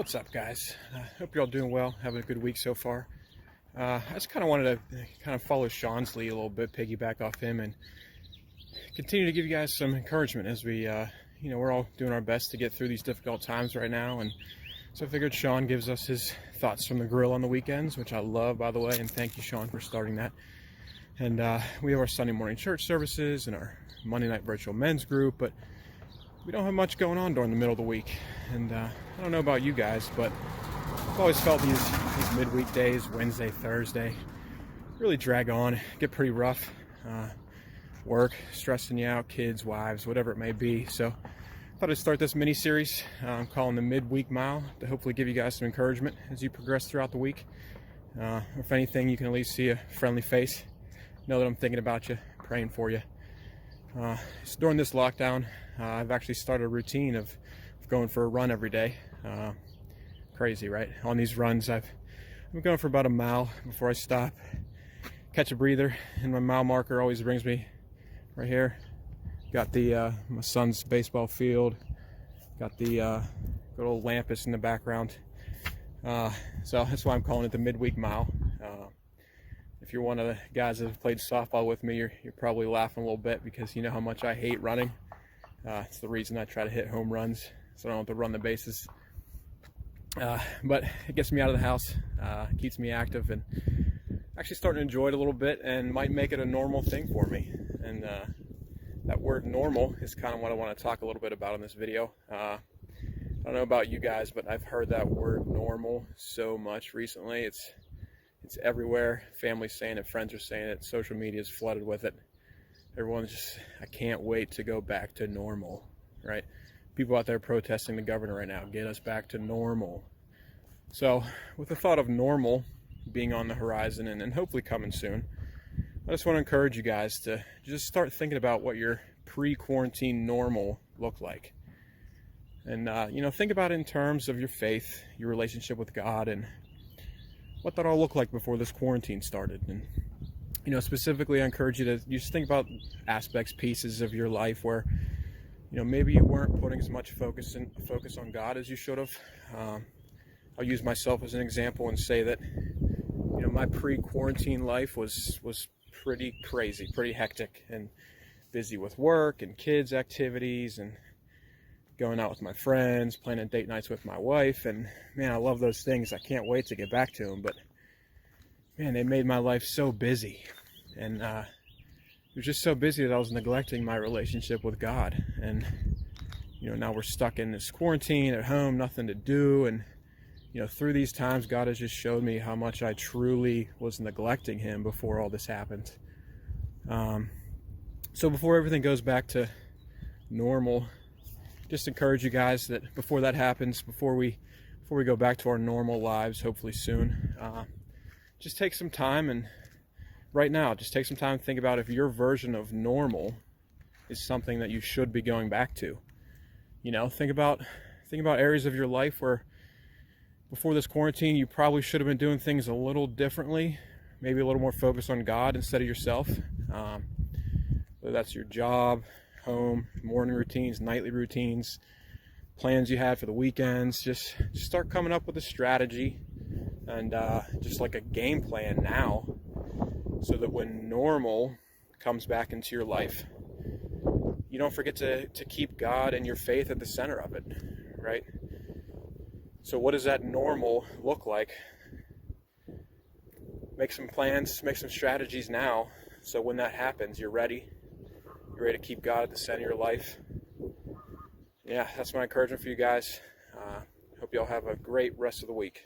What's up, guys? Hope you're all doing well, having a good week so far. I just kind of wanted to kind of follow Sean's lead a little bit, piggyback off him, and continue to give you guys some encouragement as we, we're all doing our best to get through these difficult times right now. And so I figured Sean gives us his thoughts from the grill on the weekends, which I love, by the way, and thank you, Sean, for starting that. And we have our Sunday morning church services and our Monday night virtual men's group, but we don't have much going on during the middle of the week. And I don't know about you guys, but I've always felt these midweek days, Wednesday, Thursday, really drag on, get pretty rough. Work, stressing you out, kids, wives, whatever it may be. So I thought I'd start this mini-series I'm calling the Midweek Mile to hopefully give you guys some encouragement as you progress throughout the week. If anything, you can at least see a friendly face, know that I'm thinking about you, praying for you. So during this lockdown, I've actually started a routine of going for a run every day. Crazy, right? On these runs, I'm going for about a mile before I stop, catch a breather, and my mile marker always brings me right here. Got the my son's baseball field, got the good old Lampus in the background. So that's why I'm calling it the Midweek Mile. If you're one of the guys that have played softball with me, you're probably laughing a little bit because you know how much I hate running. It's the reason I try to hit home runs, so I don't have to run the bases. But it gets me out of the house, keeps me active, and actually starting to enjoy it a little bit, and might make it a normal thing for me. And that word normal is kind of what I want to talk a little bit about in this video. I don't know about you guys, but I've heard that word normal so much recently. It's everywhere. Family's saying it, friends are saying it, social media is flooded with it. Everyone's just, I can't wait to go back to normal, right? People out there protesting the governor right now, get us back to normal. So with the thought of normal being on the horizon and hopefully coming soon, I just want to encourage you guys to just start thinking about what your pre-quarantine normal looked like. And, think about it in terms of your faith, your relationship with God, and what that all looked like before this quarantine started. And, specifically, I encourage you to just think about aspects, pieces of your life where, maybe you weren't putting as much focus on God as you should have. I'll use myself as an example and say that, my pre-quarantine life was pretty crazy, pretty hectic, and busy with work and kids' activities and going out with my friends, planning date nights with my wife. And man, I love those things. I can't wait to get back to them. But man, they made my life so busy. And it was just so busy that I was neglecting my relationship with God. And, now we're stuck in this quarantine at home, nothing to do. And, through these times, God has just showed me how much I truly was neglecting Him before all this happened. So before everything goes back to normal, just encourage you guys that before that happens, before we go back to our normal lives, hopefully soon, just take some time, and right now, just take some time to think about if your version of normal is something that you should be going back to. Think about areas of your life where before this quarantine, you probably should have been doing things a little differently, maybe a little more focused on God instead of yourself. Whether that's your job, home, morning routines, nightly routines, plans you had for the weekends, just start coming up with a strategy and just like a game plan now, so that when normal comes back into your life, you don't forget to keep God and your faith at the center of it, right? So what does that normal look like? Make some plans, make some strategies now, so when that happens, you're ready. You're ready to keep God at the center of your life. Yeah, that's my encouragement for you guys. Hope you all have a great rest of the week.